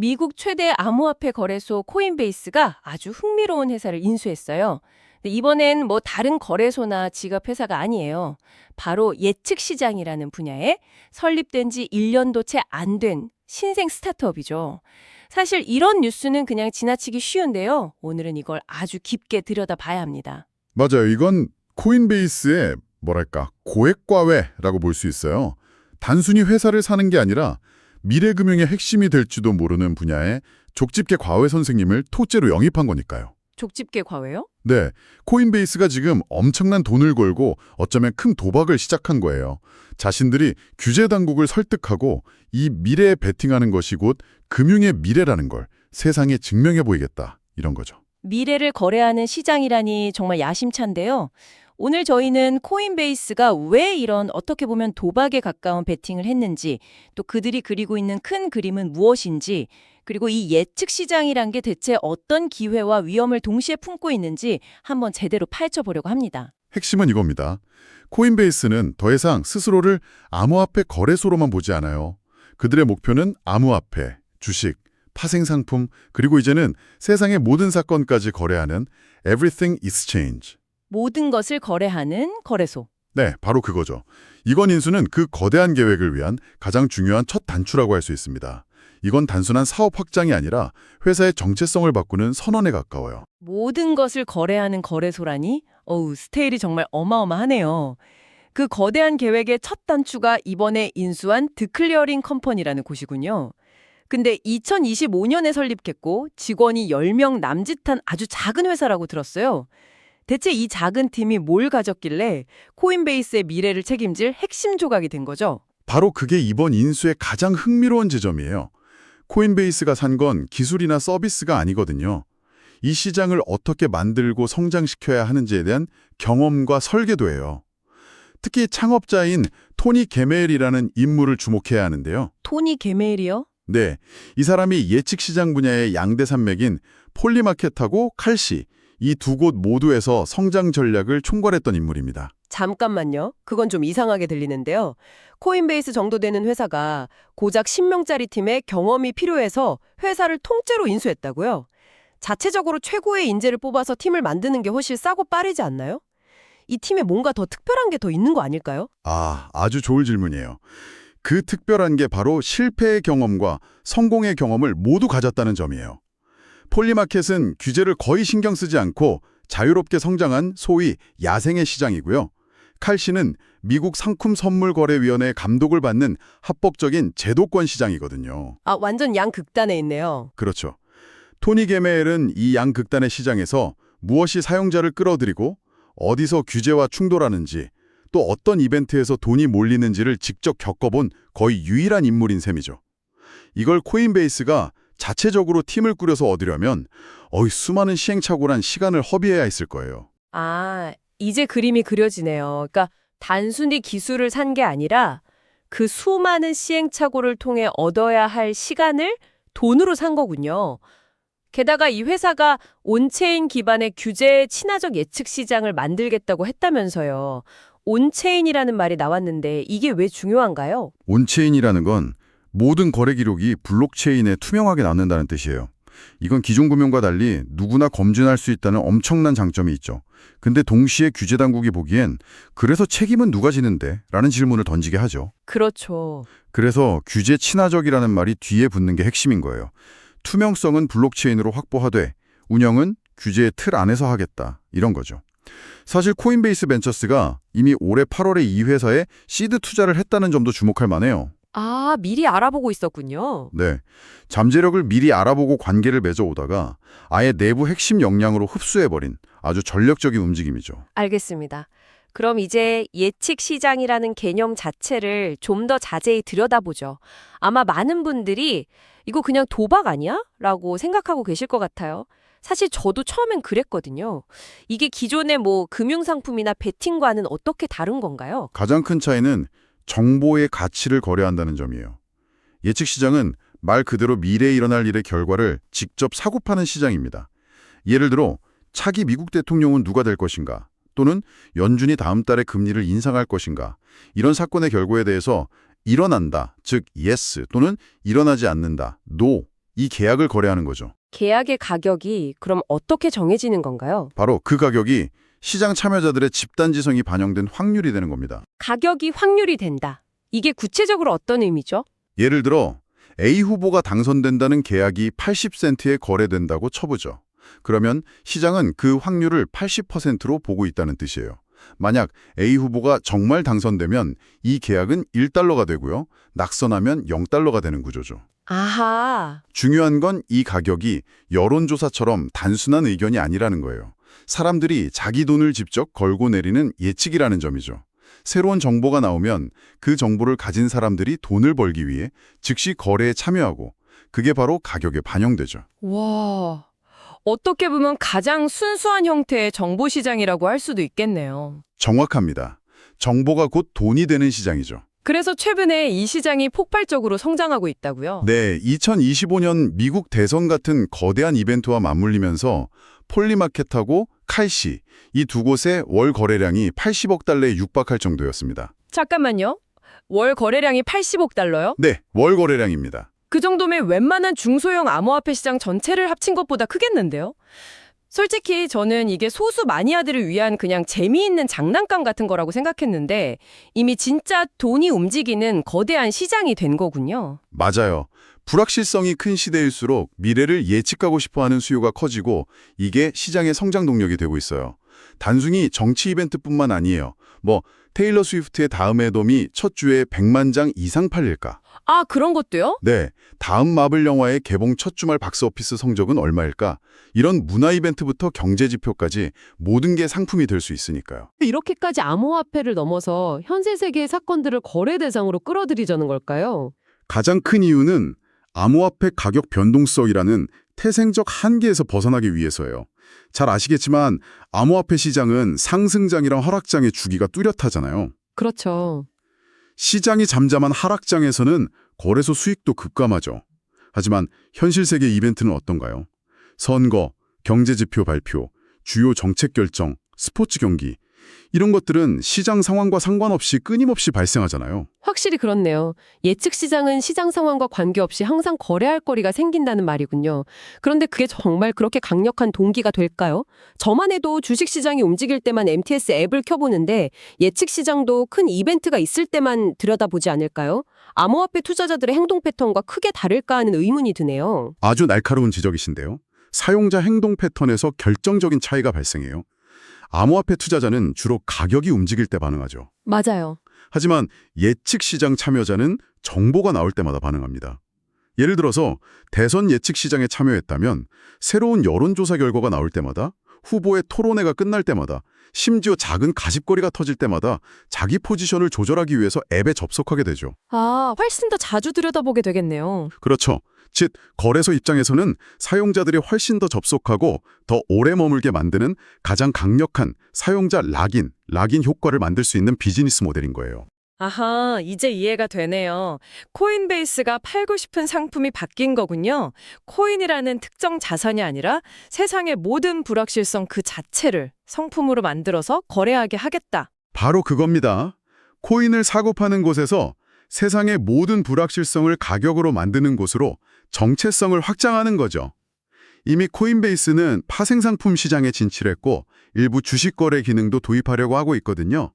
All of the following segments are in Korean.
미국 최대 암호화폐 거래소 코인베이스가 아주 흥미로운 회사를 인수했어요. 근데 이번엔 뭐 다른 거래소나 지갑 회사가 아니에요. 바로 예측 시장이라는 분야에 설립된 지 1년도 채 안 된 신생 스타트업이죠. 사실 이런 뉴스는 그냥 지나치기 쉬운데요. 오늘은 이걸 아주 깊게 들여다봐야 합니다. 맞아요. 이건 코인베이스의 뭐랄까 고액과외라고 볼 수 있어요. 단순히 회사를 사는 게 아니라 미래금융의 핵심이 될지도 모르는 분야의 족집게 과외 선생님을 토째로 영입한 거니까요. 족집게 과외요? 네, 코인베이스가 지금 엄청난 돈을 걸고 어쩌면 큰 도박을 시작한 거예요. 자신들이 규제 당국을 설득하고 이 미래에 베팅하는 것이 곧 금융의 미래라는 걸 세상에 증명해 보이겠다, 이런 거죠. 미래를 거래하는 시장이라니 정말 야심찬데요. 오늘 저희는 코인베이스가 왜 이런 어떻게 보면 도박에 가까운 베팅을 했는지, 또 그들이 그리고 있는 큰 그림은 무엇인지, 그리고 이 예측 시장이란 게 대체 어떤 기회와 위험을 동시에 품고 있는지 한번 제대로 파헤쳐보려고 합니다. 핵심은 이겁니다. 코인베이스는 더 이상 스스로를 암호화폐 거래소로만 보지 않아요. 그들의 목표는 암호화폐, 주식, 파생상품, 그리고 이제는 세상의 모든 사건까지 거래하는 Everything Exchange. 모든 것을 거래하는 거래소. 네, 바로 그거죠. 이건 인수는 그 거대한 계획을 위한 가장 중요한 첫 단추라고 할 수 있습니다. 이건 단순한 사업 확장이 아니라 회사의 정체성을 바꾸는 선언에 가까워요. 모든 것을 거래하는 거래소라니? 어우, 스케일이 정말 어마어마하네요. 그 거대한 계획의 첫 단추가 이번에 인수한 드클리어링 컴퍼니라는 곳이군요. 근데 2025년에 설립했고 직원이 10명 남짓한 아주 작은 회사라고 들었어요. 대체 이 작은 팀이 뭘 가졌길래 코인베이스의 미래를 책임질 핵심 조각이 된 거죠? 바로 그게 이번 인수의 가장 흥미로운 지점이에요. 코인베이스가 산 건 기술이나 서비스가 아니거든요. 이 시장을 어떻게 만들고 성장시켜야 하는지에 대한 경험과 설계도예요. 특히 창업자인 토니 게메일이라는 인물을 주목해야 하는데요. 토니 게메일이요? 네, 이 사람이 예측 시장 분야의 양대 산맥인 폴리마켓하고 칼시, 이 두 곳 모두에서 성장 전략을 총괄했던 인물입니다. 잠깐만요. 그건 좀 이상하게 들리는데요. 코인베이스 정도 되는 회사가 고작 10명짜리 팀에 경험이 필요해서 회사를 통째로 인수했다고요? 자체적으로 최고의 인재를 뽑아서 팀을 만드는 게 훨씬 싸고 빠르지 않나요? 이 팀에 뭔가 더 특별한 게 더 있는 거 아닐까요? 아주 좋은 질문이에요. 그 특별한 게 바로 실패의 경험과 성공의 경험을 모두 가졌다는 점이에요. 폴리마켓은 규제를 거의 신경 쓰지 않고 자유롭게 성장한 소위 야생의 시장이고요. 칼시는 미국 상품선물거래위원회의 감독을 받는 합법적인 제도권 시장이거든요. 아, 완전 양극단에 있네요. 그렇죠. 토니 게메일은 이 양극단의 시장에서 무엇이 사용자를 끌어들이고 어디서 규제와 충돌하는지 또 어떤 이벤트에서 돈이 몰리는지를 직접 겪어본 거의 유일한 인물인 셈이죠. 이걸 코인베이스가 자체적으로 팀을 꾸려서 얻으려면 수많은 시행착오란 시간을 허비해야 했을 거예요. 아, 이제 그림이 그려지네요. 그러니까 단순히 기술을 산 게 아니라 그 수많은 시행착오를 통해 얻어야 할 시간을 돈으로 산 거군요. 게다가 이 회사가 온체인 기반의 규제 친화적 예측 시장을 만들겠다고 했다면서요. 온체인이라는 말이 나왔는데 이게 왜 중요한가요? 온체인이라는 건 모든 거래 기록이 블록체인에 투명하게 남는다는 뜻이에요. 이건 기존 금융과 달리 누구나 검증할 수 있다는 엄청난 장점이 있죠. 근데 동시에 규제 당국이 보기엔 그래서 책임은 누가 지는데? 라는 질문을 던지게 하죠. 그렇죠. 그래서 규제 친화적이라는 말이 뒤에 붙는 게 핵심인 거예요. 투명성은 블록체인으로 확보하되 운영은 규제의 틀 안에서 하겠다. 이런 거죠. 사실 코인베이스 벤처스가 이미 올해 8월에 이 회사에 시드 투자를 했다는 점도 주목할 만해요. 아, 미리 알아보고 있었군요. 네, 잠재력을 미리 알아보고 관계를 맺어오다가 아예 내부 핵심 역량으로 흡수해버린 아주 전략적인 움직임이죠. 알겠습니다. 그럼 이제 예측 시장이라는 개념 자체를 좀 더 자세히 들여다보죠. 아마 많은 분들이 이거 그냥 도박 아니야? 라고 생각하고 계실 것 같아요. 사실 저도 처음엔 그랬거든요. 이게 기존의 금융상품이나 베팅과는 어떻게 다른 건가요? 가장 큰 차이는 정보의 가치를 거래한다는 점이에요. 예측 시장은 말 그대로 미래에 일어날 일의 결과를 직접 사고 파는 시장입니다. 예를 들어 차기 미국 대통령은 누가 될 것인가 또는 연준이 다음 달에 금리를 인상할 것인가 이런 사건의 결과에 대해서 일어난다, 즉 yes 또는 일어나지 않는다, no 이 계약을 거래하는 거죠. 계약의 가격이 그럼 어떻게 정해지는 건가요? 바로 그 가격이 시장 참여자들의 집단지성이 반영된 확률이 되는 겁니다. 가격이 확률이 된다. 이게 구체적으로 어떤 의미죠? 예를 들어 A 후보가 당선된다는 계약이 80센트에 거래된다고 쳐보죠. 그러면 시장은 그 확률을 80%로 보고 있다는 뜻이에요. 만약 A 후보가 정말 당선되면 이 계약은 1달러가 되고요. 낙선하면 0달러가 되는 구조죠. 아하, 중요한 건 이 가격이 여론조사처럼 단순한 의견이 아니라는 거예요. 사람들이 자기 돈을 직접 걸고 내리는 예측이라는 점이죠. 새로운 정보가 나오면 그 정보를 가진 사람들이 돈을 벌기 위해 즉시 거래에 참여하고 그게 바로 가격에 반영되죠. 와, 어떻게 보면 가장 순수한 형태의 정보시장이라고 할 수도 있겠네요. 정확합니다. 정보가 곧 돈이 되는 시장이죠. 그래서 최근에 이 시장이 폭발적으로 성장하고 있다고요? 네, 2025년 미국 대선 같은 거대한 이벤트와 맞물리면서 폴리마켓하고 칼시, 이 두 곳의 월 거래량이 80억 달러에 육박할 정도였습니다. 잠깐만요. 월 거래량이 80억 달러요? 네, 월 거래량입니다. 그 정도면 웬만한 중소형 암호화폐 시장 전체를 합친 것보다 크겠는데요? 솔직히 저는 이게 소수 마니아들을 위한 그냥 재미있는 장난감 같은 거라고 생각했는데 이미 진짜 돈이 움직이는 거대한 시장이 된 거군요. 맞아요. 불확실성이 큰 시대일수록 미래를 예측하고 싶어하는 수요가 커지고 이게 시장의 성장 동력이 되고 있어요. 단순히 정치 이벤트뿐만 아니에요. 테일러 스위프트의 다음 앨범이 첫 주에 100만 장 이상 팔릴까? 아, 그런 것도요? 네, 다음 마블 영화의 개봉 첫 주말 박스오피스 성적은 얼마일까? 이런 문화 이벤트부터 경제 지표까지 모든 게 상품이 될 수 있으니까요. 이렇게까지 암호화폐를 넘어서 현실 세계의 사건들을 거래 대상으로 끌어들이자는 걸까요? 가장 큰 이유는 암호화폐 가격 변동성이라는 태생적 한계에서 벗어나기 위해서예요. 잘 아시겠지만 암호화폐 시장은 상승장이랑 하락장의 주기가 뚜렷하잖아요. 그렇죠. 시장이 잠잠한 하락장에서는 거래소 수익도 급감하죠. 하지만 현실 세계 이벤트는 어떤가요? 선거, 경제지표 발표, 주요 정책 결정, 스포츠 경기 이런 것들은 시장 상황과 상관없이 끊임없이 발생하잖아요. 확실히 그렇네요. 예측 시장은 시장 상황과 관계없이 항상 거래할 거리가 생긴다는 말이군요. 그런데 그게 정말 그렇게 강력한 동기가 될까요? 저만 해도 주식 시장이 움직일 때만 MTS 앱을 켜보는데 예측 시장도 큰 이벤트가 있을 때만 들여다보지 않을까요? 암호화폐 투자자들의 행동 패턴과 크게 다를까 하는 의문이 드네요. 아주 날카로운 지적이신데요. 사용자 행동 패턴에서 결정적인 차이가 발생해요. 암호화폐 투자자는 주로 가격이 움직일 때 반응하죠. 맞아요. 하지만 예측 시장 참여자는 정보가 나올 때마다 반응합니다. 예를 들어서 대선 예측 시장에 참여했다면 새로운 여론조사 결과가 나올 때마다 후보의 토론회가 끝날 때마다 심지어 작은 가십거리가 터질 때마다 자기 포지션을 조절하기 위해서 앱에 접속하게 되죠. 아, 훨씬 더 자주 들여다보게 되겠네요. 그렇죠. 즉 거래소 입장에서는 사용자들이 훨씬 더 접속하고 더 오래 머물게 만드는 가장 강력한 사용자 락인 효과를 만들 수 있는 비즈니스 모델인 거예요. 아하, 이제 이해가 되네요. 코인베이스가 팔고 싶은 상품이 바뀐 거군요. 코인이라는 특정 자산이 아니라 세상의 모든 불확실성 그 자체를 상품으로 만들어서 거래하게 하겠다. 바로 그겁니다. 코인을 사고 파는 곳에서 세상의 모든 불확실성을 가격으로 만드는 곳으로 정체성을 확장하는 거죠. 이미 코인베이스는 파생상품 시장에 진출했고 일부 주식 거래 기능도 도입하려고 하고 있거든요.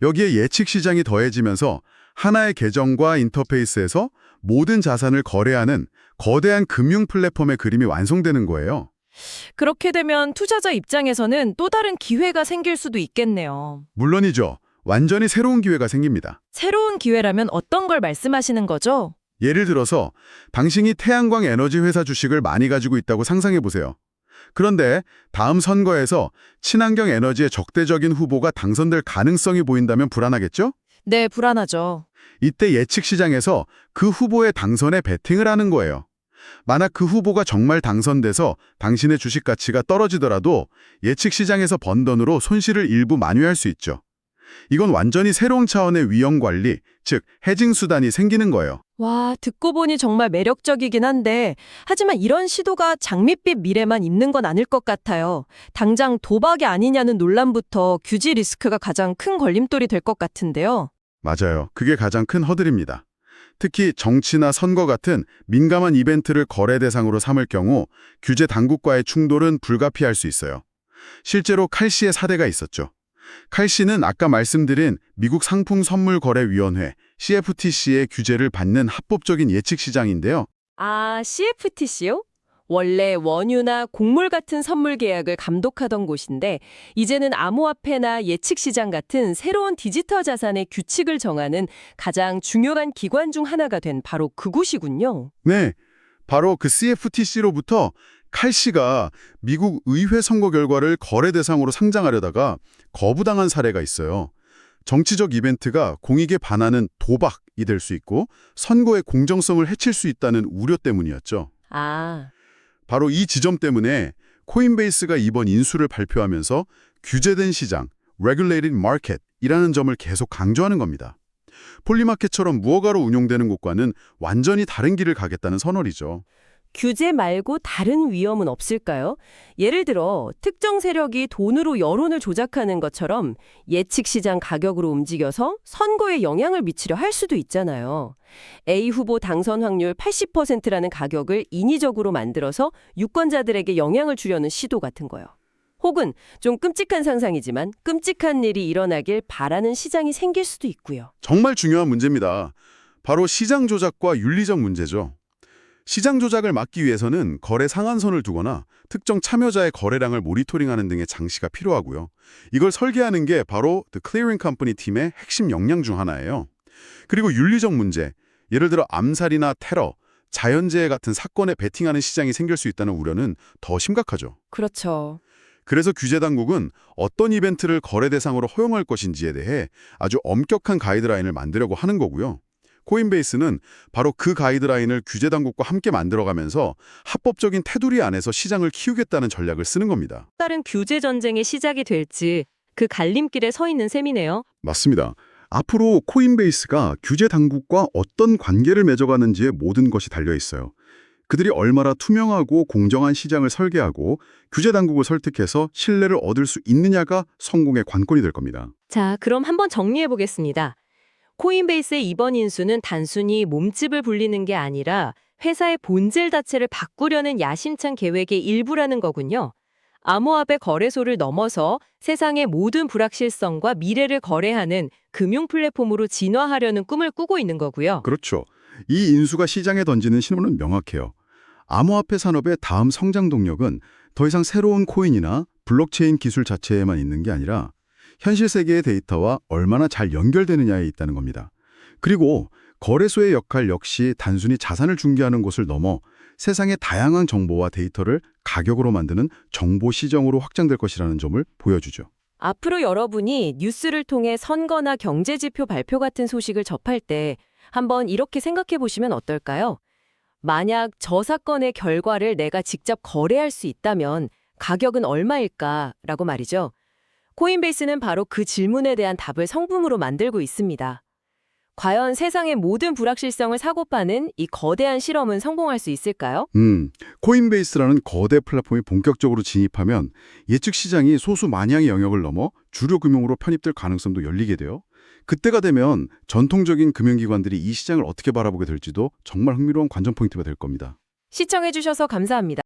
여기에 예측 시장이 더해지면서 하나의 계정과 인터페이스에서 모든 자산을 거래하는 거대한 금융 플랫폼의 그림이 완성되는 거예요. 그렇게 되면 투자자 입장에서는 또 다른 기회가 생길 수도 있겠네요. 물론이죠. 완전히 새로운 기회가 생깁니다. 새로운 기회라면 어떤 걸 말씀하시는 거죠? 예를 들어서 당신이 태양광 에너지 회사 주식을 많이 가지고 있다고 상상해 보세요. 그런데 다음 선거에서 친환경 에너지의 적대적인 후보가 당선될 가능성이 보인다면 불안하겠죠? 네, 불안하죠. 이때 예측 시장에서 그 후보의 당선에 베팅을 하는 거예요. 만약 그 후보가 정말 당선돼서 당신의 주식 가치가 떨어지더라도 예측 시장에서 번 돈으로 손실을 일부 만회할 수 있죠. 이건 완전히 새로운 차원의 위험 관리, 즉 해징 수단이 생기는 거예요. 와, 듣고 보니 정말 매력적이긴 한데 하지만 이런 시도가 장밋빛 미래만 있는 건 아닐 것 같아요. 당장 도박이 아니냐는 논란부터 규제 리스크가 가장 큰 걸림돌이 될 것 같은데요. 맞아요. 그게 가장 큰 허들입니다. 특히 정치나 선거 같은 민감한 이벤트를 거래 대상으로 삼을 경우 규제 당국과의 충돌은 불가피할 수 있어요. 실제로 칼시의 사례가 있었죠. 칼시는 아까 말씀드린 미국 상품선물거래위원회 CFTC의 규제를 받는 합법적인 예측 시장인데요. 아, CFTC요? 원래 원유나 곡물 같은 선물 계약을 감독하던 곳인데 이제는 암호화폐나 예측시장 같은 새로운 디지털 자산의 규칙을 정하는 가장 중요한 기관 중 하나가 된 바로 그곳이군요. 네, 바로 그 CFTC로부터 칼시가 미국 의회 선거 결과를 거래 대상으로 상장하려다가 거부당한 사례가 있어요. 정치적 이벤트가 공익에 반하는 도박이 될 수 있고 선거의 공정성을 해칠 수 있다는 우려 때문이었죠. 아, 바로 이 지점 때문에 코인베이스가 이번 인수를 발표하면서 규제된 시장, regulated market이라는 점을 계속 강조하는 겁니다. 폴리마켓처럼 무허가로 운용되는 곳과는 완전히 다른 길을 가겠다는 선언이죠. 규제 말고 다른 위험은 없을까요? 예를 들어 특정 세력이 돈으로 여론을 조작하는 것처럼 예측 시장 가격으로 움직여서 선거에 영향을 미치려 할 수도 있잖아요. A 후보 당선 확률 80%라는 가격을 인위적으로 만들어서 유권자들에게 영향을 주려는 시도 같은 거요. 혹은 좀 끔찍한 상상이지만 끔찍한 일이 일어나길 바라는 시장이 생길 수도 있고요. 정말 중요한 문제입니다. 바로 시장 조작과 윤리적 문제죠. 시장 조작을 막기 위해서는 거래 상한선을 두거나 특정 참여자의 거래량을 모니터링하는 등의 장치가 필요하고요. 이걸 설계하는 게 바로 The Clearing Company 팀의 핵심 역량 중 하나예요. 그리고 윤리적 문제, 예를 들어 암살이나 테러, 자연재해 같은 사건에 베팅하는 시장이 생길 수 있다는 우려는 더 심각하죠. 그렇죠. 그래서 규제 당국은 어떤 이벤트를 거래 대상으로 허용할 것인지에 대해 아주 엄격한 가이드라인을 만들려고 하는 거고요. 코인베이스는 바로 그 가이드라인을 규제 당국과 함께 만들어가면서 합법적인 테두리 안에서 시장을 키우겠다는 전략을 쓰는 겁니다. 다른 규제 전쟁의 시작이 될지 그 갈림길에 서 있는 셈이네요. 맞습니다. 앞으로 코인베이스가 규제 당국과 어떤 관계를 맺어가는지에 모든 것이 달려 있어요. 그들이 얼마나 투명하고 공정한 시장을 설계하고 규제 당국을 설득해서 신뢰를 얻을 수 있느냐가 성공의 관건이 될 겁니다. 자, 그럼 한번 정리해 보겠습니다. 코인베이스의 이번 인수는 단순히 몸집을 불리는 게 아니라 회사의 본질 자체를 바꾸려는 야심찬 계획의 일부라는 거군요. 암호화폐 거래소를 넘어서 세상의 모든 불확실성과 미래를 거래하는 금융 플랫폼으로 진화하려는 꿈을 꾸고 있는 거고요. 그렇죠. 이 인수가 시장에 던지는 신호는 명확해요. 암호화폐 산업의 다음 성장 동력은 더 이상 새로운 코인이나 블록체인 기술 자체에만 있는 게 아니라 현실 세계의 데이터와 얼마나 잘 연결되느냐에 있다는 겁니다. 그리고 거래소의 역할 역시 단순히 자산을 중개하는 곳을 넘어 세상의 다양한 정보와 데이터를 가격으로 만드는 정보 시장으로 확장될 것이라는 점을 보여주죠. 앞으로 여러분이 뉴스를 통해 선거나 경제지표 발표 같은 소식을 접할 때 한번 이렇게 생각해 보시면 어떨까요? 만약 저 사건의 결과를 내가 직접 거래할 수 있다면 가격은 얼마일까라고 말이죠. 코인베이스는 바로 그 질문에 대한 답을 성품으로 만들고 있습니다. 과연 세상의 모든 불확실성을 사고파는 이 거대한 실험은 성공할 수 있을까요? 코인베이스라는 거대 플랫폼이 본격적으로 진입하면 예측 시장이 소수 마냥의 영역을 넘어 주류 금융으로 편입될 가능성도 열리게 돼요. 그때가 되면 전통적인 금융기관들이 이 시장을 어떻게 바라보게 될지도 정말 흥미로운 관전 포인트가 될 겁니다. 시청해 주셔서 감사합니다.